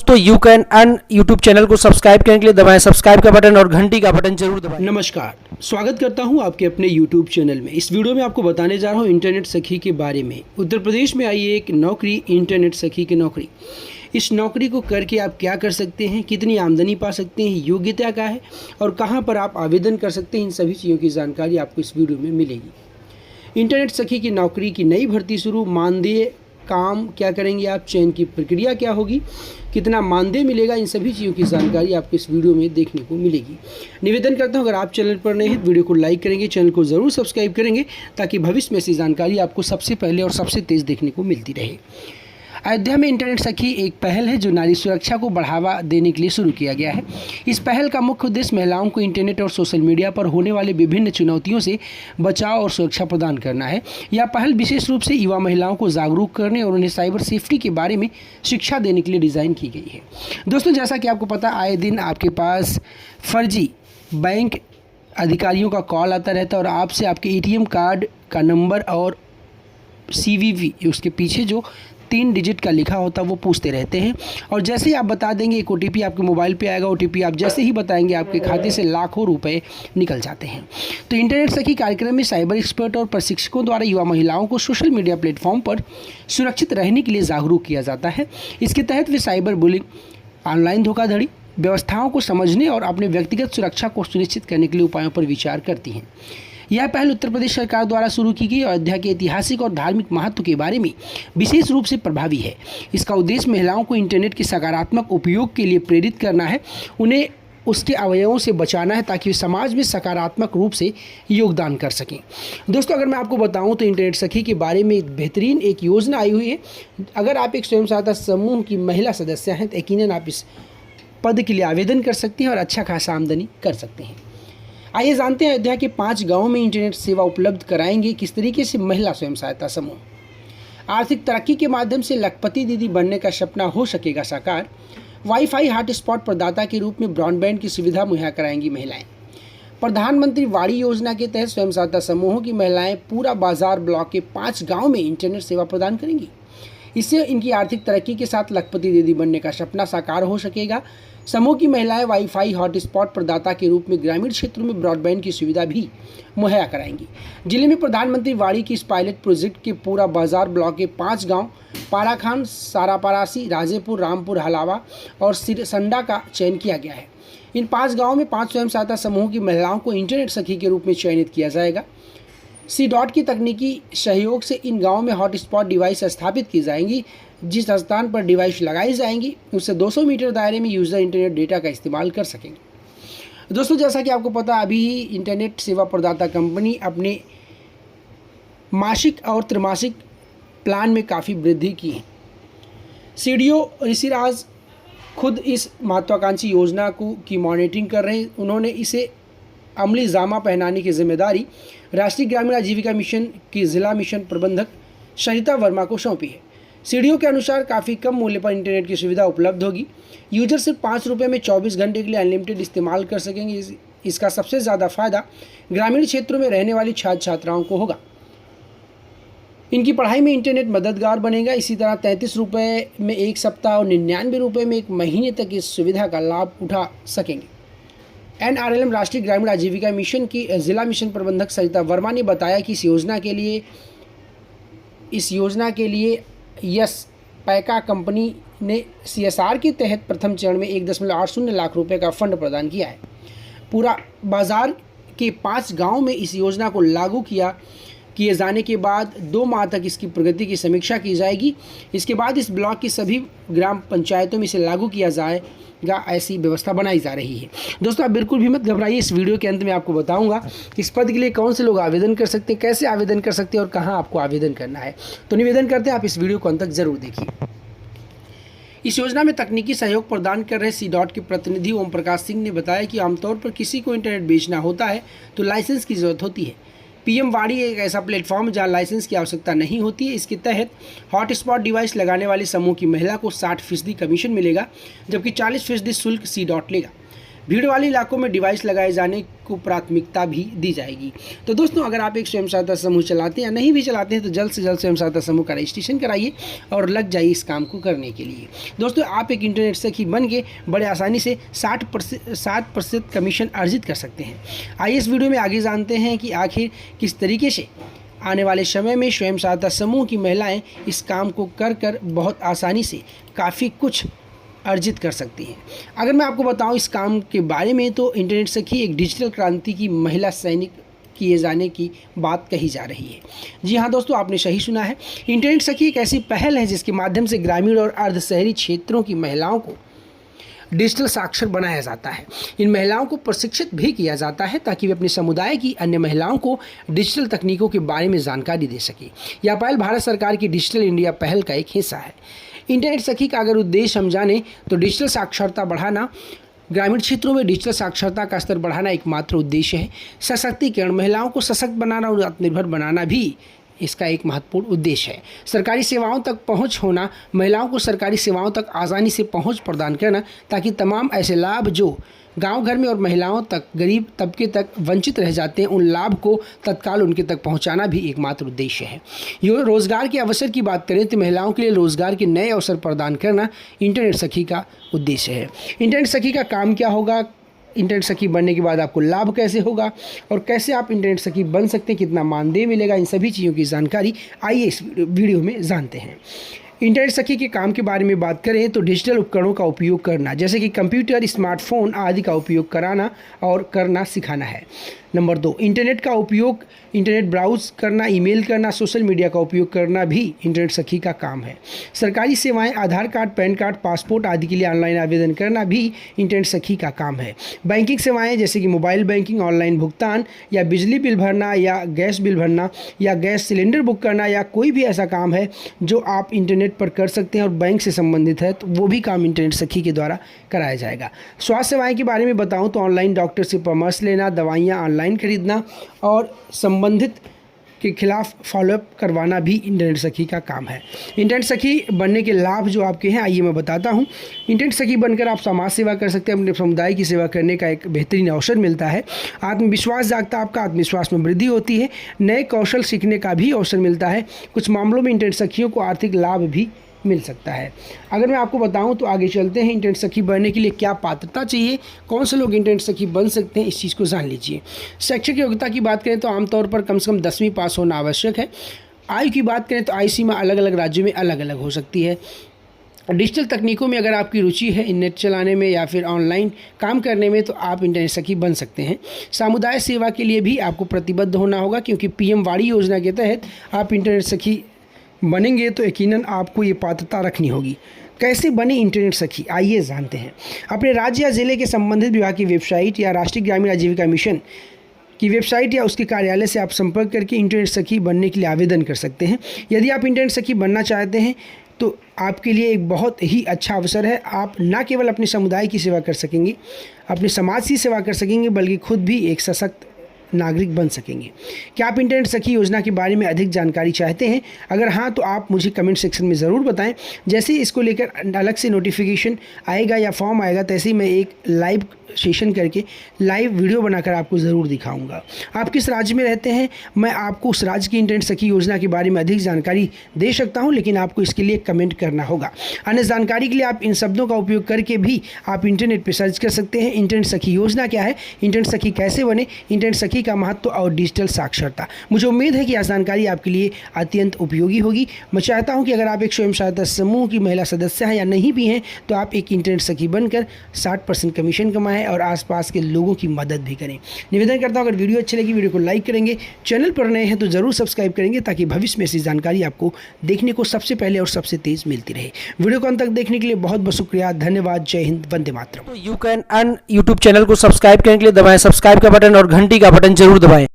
दोस्तों you can earn YouTube channel को subscribe करने के लिए दबाएं सब्सक्राइब का बटन और घंटी का बटन जरूर दबाएं। नमस्कार, स्वागत करता हूं आपके अपने यूट्यूब चैनल में। इस वीडियो में आपको बताने जा रहा हूं इंटरनेट सखी के बारे में। उत्तर प्रदेश में आई एक नौकरी, इंटरनेट सखी की नौकरी। इस नौकरी को करके आप क्या कर सकते हैं, कितनी आमदनी पा सकते हैं, योग्यता क्या है और कहाँ पर आप आवेदन कर सकते हैं, इन सभी चीज़ों की जानकारी आपको इस वीडियो में मिलेगी। इंटरनेट सखी की नौकरी की नई भर्ती शुरू। मानदेय, काम क्या करेंगे आप, चयन की प्रक्रिया क्या होगी, कितना मानदेय मिलेगा, इन सभी चीज़ों की जानकारी आपको इस वीडियो में देखने को मिलेगी। निवेदन करता हूं, अगर आप चैनल पर नए हैं वीडियो को लाइक करेंगे, चैनल को ज़रूर सब्सक्राइब करेंगे ताकि भविष्य में ऐसी जानकारी आपको सबसे पहले और सबसे तेज़ देखने को मिलती रहे। अयोध्या में इंटरनेट सखी एक पहल है जो नारी सुरक्षा को बढ़ावा देने के लिए शुरू किया गया है। इस पहल का मुख्य उद्देश्य महिलाओं को इंटरनेट और सोशल मीडिया पर होने वाले विभिन्न चुनौतियों से बचाव और सुरक्षा प्रदान करना है। यह पहल विशेष रूप से युवा महिलाओं को जागरूक करने और उन्हें साइबर सेफ्टी के बारे में शिक्षा देने के लिए डिज़ाइन की गई है। दोस्तों, जैसा कि आपको पता, आए दिन आपके पास फर्जी बैंक अधिकारियों का कॉल आता रहता है और आपसे आपके ATM कार्ड का नंबर और CVV उसके पीछे जो 3 डिजिट का लिखा होता है वो पूछते रहते हैं। और जैसे ही आप बता देंगे एक OTP आपके मोबाइल पे आएगा। OTP आप जैसे ही बताएंगे आपके खाते से लाखों रुपए निकल जाते हैं। तो इंटरनेट सखी कार्यक्रम में साइबर एक्सपर्ट और प्रशिक्षकों द्वारा युवा महिलाओं को सोशल मीडिया प्लेटफॉर्म पर सुरक्षित रहने के लिए जागरूक किया जाता है। इसके तहत वे साइबर बुलिंग, ऑनलाइन धोखाधड़ी व्यवस्थाओं को समझने और अपने व्यक्तिगत सुरक्षा को सुनिश्चित करने के लिए उपायों पर विचार करती हैं। यह पहल उत्तर प्रदेश सरकार द्वारा शुरू की गई अयोध्या के ऐतिहासिक और धार्मिक महत्व के बारे में विशेष रूप से प्रभावी है। इसका उद्देश्य महिलाओं को इंटरनेट के सकारात्मक उपयोग के लिए प्रेरित करना है, उन्हें उसके अवयवों से बचाना है ताकि वे समाज में सकारात्मक रूप से योगदान कर सकें। दोस्तों, अगर मैं आपको बताऊं तो इंटरनेट सखी के बारे में एक बेहतरीन एक योजना आई हुई है। अगर आप एक स्वयं सहायता समूह की महिला सदस्य हैं तो यकीनन आप इस पद के लिए आवेदन कर सकते हैं और अच्छा खासा आमदनी कर सकते हैं। आइए जानते हैं अयोध्या के 5 गांवों में इंटरनेट सेवा उपलब्ध कराएंगे किस तरीके से महिला स्वयं सहायता समूह। आर्थिक तरक्की के माध्यम से लखपति दीदी बनने का सपना हो सकेगा साकार। वाईफाई हॉटस्पॉट प्रदाता के रूप में ब्रॉडबैंड की सुविधा मुहैया कराएंगी महिलाएं। प्रधानमंत्री वाड़ी योजना के तहत स्वयं सहायता समूहों की महिलाएं पूरा बाजार ब्लॉक के 5 गाँव में इंटरनेट सेवा प्रदान करेंगी। इससे इनकी आर्थिक तरक्की के साथ लखपति दीदी बनने का सपना साकार हो सकेगा। समूह की महिलाएं वाईफाई हॉटस्पॉट प्रदाता के रूप में ग्रामीण क्षेत्रों में ब्रॉडबैंड की सुविधा भी मुहैया कराएंगी। जिले में प्रधानमंत्री वाड़ी की इस पायलट प्रोजेक्ट के पूरा बाजार ब्लॉक के 5 गांव पाराखान, सारापरासी, राजेपुर, रामपुर, हलावा और सिरसंडा का चयन किया गया है। इन 5 गाँवों में 5 स्वयं सहायता समूहों की महिलाओं को इंटरनेट सखी के रूप में चयनित किया जाएगा। C.DOT की तकनीकी सहयोग से इन गाँवों में हॉटस्पॉट डिवाइस स्थापित की जाएंगी। जिस स्थान पर डिवाइस लगाई जाएंगी उससे 200 मीटर दायरे में यूज़र इंटरनेट डेटा का इस्तेमाल कर सकेंगे। दोस्तों, जैसा कि आपको पता, अभी ही इंटरनेट सेवा प्रदाता कंपनी अपने मासिक और त्रैमासिक प्लान में काफ़ी वृद्धि की है। CDO ऋषिराज खुद इस महत्वाकांक्षी योजना की मॉनिटरिंग कर रहे हैं। उन्होंने इसे अमली जामा पहनाने की जिम्मेदारी राष्ट्रीय ग्रामीण आजीविका मिशन की जिला मिशन प्रबंधक सरिता वर्मा को सौंपी है। CDO के अनुसार काफ़ी कम मूल्य पर इंटरनेट की सुविधा उपलब्ध होगी। यूजर सिर्फ 5 रुपये में 24 घंटे के लिए अनलिमिटेड इस्तेमाल कर सकेंगे। इसका सबसे ज़्यादा फायदा ग्रामीण क्षेत्रों में रहने वाली छात्र छात्राओं को होगा। इनकी पढ़ाई में इंटरनेट मददगार बनेगा। इसी तरह 33 रुपये में 1 सप्ताह और 99 रुपये में 1 महीने तक इस सुविधा का लाभ उठा सकेंगे। NRLM राष्ट्रीय ग्रामीण आजीविका मिशन की जिला मिशन प्रबंधक सरिता वर्मा ने बताया कि इस योजना के लिए यस पैका कंपनी ने CSR के तहत प्रथम चरण में 1.80 लाख रुपए का फंड प्रदान किया है। पूरा बाजार के 5 गांव में इस योजना को लागू किए जाने के बाद 2 माह तक इसकी प्रगति की समीक्षा की जाएगी। इसके बाद इस ब्लॉक की सभी ग्राम पंचायतों में इसे लागू किया जाएगा, ऐसी व्यवस्था बनाई जा रही है। दोस्तों, आप बिल्कुल भी मत घबराइए। इस वीडियो के अंत में आपको बताऊंगा कि इस पद के लिए कौन से लोग आवेदन कर सकते हैं, कैसे आवेदन कर सकते हैं और कहां आपको आवेदन करना है। तो निवेदन करते हैं आप इस वीडियो को अंत तक जरूर देखिए। इस योजना में तकनीकी सहयोग प्रदान कर रहे C.DOT के प्रतिनिधि ओम प्रकाश सिंह ने बताया कि आमतौर पर किसी को इंटरनेट बेचना होता है तो लाइसेंस की ज़रूरत होती है। PM वाड़ी एक ऐसा प्लेटफॉर्म जहां लाइसेंस की आवश्यकता नहीं होती है। इसके तहत हॉटस्पॉट डिवाइस लगाने वाले समूह की महिला को 60% कमीशन मिलेगा, जबकि 40% शुल्क C.DOT लेगा। भीड़ वाले इलाकों में डिवाइस लगाए जाने को प्राथमिकता भी दी जाएगी। तो दोस्तों, अगर आप एक स्वयं सहायता समूह चलाते हैं या नहीं भी चलाते हैं तो जल्द से जल्द स्वयं सहायता समूह का रजिस्ट्रेशन कराइए और लग जाइए इस काम को करने के लिए। दोस्तों, आप एक इंटरनेट सखी बन के बड़े आसानी से 60% कमीशन अर्जित कर सकते हैं। आइए इस वीडियो में आगे जानते हैं कि आखिर किस तरीके से आने वाले समय में स्वयं सहायता समूह की महिलाएं इस काम को कर बहुत आसानी से काफ़ी कुछ अर्जित कर सकती हैं। अगर मैं आपको बताऊं इस काम के बारे में तो इंटरनेट सखी एक डिजिटल क्रांति की महिला सैनिक किए जाने की बात कही जा रही है। जी हाँ दोस्तों, आपने सही सुना है। इंटरनेट सखी एक ऐसी पहल है जिसके माध्यम से ग्रामीण और अर्ध शहरी क्षेत्रों की महिलाओं को डिजिटल साक्षर बनाया जाता है। इन महिलाओं को प्रशिक्षित भी किया जाता है ताकि वे अपने समुदाय की अन्य महिलाओं को डिजिटल तकनीकों के बारे में जानकारी दे सकें। यह पहल भारत सरकार की डिजिटल इंडिया पहल का एक हिस्सा है। इंटरनेट सखी का अगर उद्देश्य हम जानें तो डिजिटल साक्षरता बढ़ाना, ग्रामीण क्षेत्रों में डिजिटल साक्षरता का स्तर बढ़ाना एकमात्र उद्देश्य है। सशक्तिकरण, महिलाओं को सशक्त बनाना और आत्मनिर्भर बनाना भी इसका एक महत्वपूर्ण उद्देश्य है। सरकारी सेवाओं तक पहुंच होना, महिलाओं को सरकारी सेवाओं तक आसानी से पहुंच प्रदान करना ताकि तमाम ऐसे लाभ जो गांव घर में और महिलाओं तक, गरीब तबके तक वंचित रह जाते हैं, उन लाभ को तत्काल उनके तक पहुंचाना भी एकमात्र उद्देश्य है। यो रोजगार के अवसर की बात करें तो महिलाओं के लिए रोजगार के नए अवसर प्रदान करना इंटरनेट सखी का उद्देश्य है। इंटरनेट सखी का काम क्या होगा, इंटरनेट सखी बनने के बाद आपको लाभ कैसे होगा और कैसे आप इंटरनेट सखी बन सकते हैं, कितना मानदेय मिलेगा, इन सभी चीज़ों की जानकारी आइए इस वीडियो में जानते हैं। इंटरनेट सखी के काम के बारे में बात करें तो डिजिटल उपकरणों का उपयोग करना, जैसे कि कंप्यूटर, स्मार्टफोन आदि का उपयोग कराना और करना सिखाना है। नंबर 2, इंटरनेट का उपयोग, इंटरनेट ब्राउज करना, ईमेल करना, सोशल मीडिया का उपयोग करना भी इंटरनेट सखी का काम है। सरकारी सेवाएं, आधार कार्ड, पैन कार्ड, पासपोर्ट आदि के लिए ऑनलाइन आवेदन करना भी इंटरनेट सखी का काम है। बैंकिंग सेवाएं जैसे कि मोबाइल बैंकिंग, ऑनलाइन भुगतान या बिजली बिल भरना या गैस बिल भरना या गैस सिलेंडर बुक करना या कोई भी ऐसा काम है जो आप इंटरनेट पर कर सकते हैं और बैंक से संबंधित है तो वो भी काम इंटरनेट सखी के द्वारा कराया जाएगा। स्वास्थ्य सेवाएं के बारे में बताऊं तो ऑनलाइन डॉक्टर से परामर्श लेना, दवाइयाँ ऑनलाइन खरीदना और संबंधित के खिलाफ फॉलोअप करवाना भी इंटरनेट सखी का काम है। इंटरनेट सखी बनने के लाभ जो आपके हैं आइए मैं बताता हूं। इंटरनेट सखी बनकर आप समाज सेवा कर सकते हैं, अपने समुदाय की सेवा करने का एक बेहतरीन अवसर मिलता है। आत्मविश्वास जागता, आपका आत्मविश्वास में वृद्धि होती है, नए कौशल सीखने का भी अवसर मिलता है। कुछ मामलों में इंटरनेट सखियों को आर्थिक लाभ भी मिल सकता है। अगर मैं आपको बताऊं तो आगे चलते हैं। इंटरनेट सखी बनने के लिए क्या पात्रता चाहिए, कौन से लोग इंटरनेट सखी बन सकते हैं, इस चीज़ को जान लीजिए। शैक्षिक योग्यता की बात करें तो आमतौर पर कम से कम 10वीं पास होना आवश्यक है। आयु की बात करें तो आयु सीमा अलग अलग राज्यों में अलग अलग हो सकती है। डिजिटल तकनीकों में अगर आपकी रुचि है, नेट चलाने में या फिर ऑनलाइन काम करने में, तो आप इंटरनेट सखी बन सकते हैं। समुदाय सेवा के लिए भी आपको प्रतिबद्ध होना होगा क्योंकि पीएम वाड़ी योजना के तहत आप इंटरनेट सखी बनेंगे तो यकीनन आपको ये पात्रता रखनी होगी। कैसे बने इंटरनेट सखी, आइए जानते हैं। अपने राज्य या जिले के संबंधित विभाग की वेबसाइट या राष्ट्रीय ग्रामीण आजीविका मिशन की वेबसाइट या उसके कार्यालय से आप संपर्क करके इंटरनेट सखी बनने के लिए आवेदन कर सकते हैं। यदि आप इंटरनेट सखी बनना चाहते हैं तो आपके लिए एक बहुत ही अच्छा अवसर है। आप न केवल अपने समुदाय की सेवा कर सकेंगे, अपने समाज की सेवा कर सकेंगे, बल्कि खुद भी एक सशक्त नागरिक बन सकेंगे। क्या आप इंटरनेट सखी योजना के बारे में अधिक जानकारी चाहते हैं? अगर हाँ तो आप मुझे कमेंट सेक्शन में ज़रूर बताएं। जैसे ही इसको लेकर अलग से नोटिफिकेशन आएगा या फॉर्म आएगा तैसे ही मैं एक लाइव सेशन करके लाइव वीडियो बनाकर आपको ज़रूर दिखाऊंगा। आप किस राज्य में रहते हैं, मैं आपको उस राज्य की इंटरनेट सखी योजना के बारे में अधिक जानकारी दे सकता हूं, लेकिन आपको इसके लिए कमेंट करना होगा। अन्य जानकारी के लिए आप इन शब्दों का उपयोग करके भी आप इंटरनेट पर सर्च कर सकते हैं। इंटरनेट सखी योजना क्या है, इंटरनेट सखी कैसे बने, इंटरनेट सखी का महत्व और डिजिटल साक्षरता। मुझे उम्मीद है कि यह जानकारी आपके लिए अत्यंत उपयोगी होगी। मैं चाहता हूँ कि अगर आप एक स्वयं सहायता समूह की महिला सदस्य हैं या नहीं भी हैं तो आप एक इंटरनेट सखी बनकर 60% कमीशन कमाएं और आसपास के लोगों की मदद भी करें। निवेदन करता हूं अगर वीडियो अच्छी लगी वीडियो को लाइक करेंगे, चैनल पर नए हैं तो जरूर सब्सक्राइब करेंगे ताकि भविष्य में ऐसी जानकारी आपको देखने को सबसे पहले और सबसे तेज मिलती रहे। वीडियो को अंत तक देखने के लिए बहुत बहुत शुक्रिया, धन्यवाद, जय हिंद, वंदे मातरम। You can earn YouTube channel को सब्सक्राइब करने के लिए दबाएं सब्सक्राइब का बटन और घंटी का बटन जरूर दबाएं।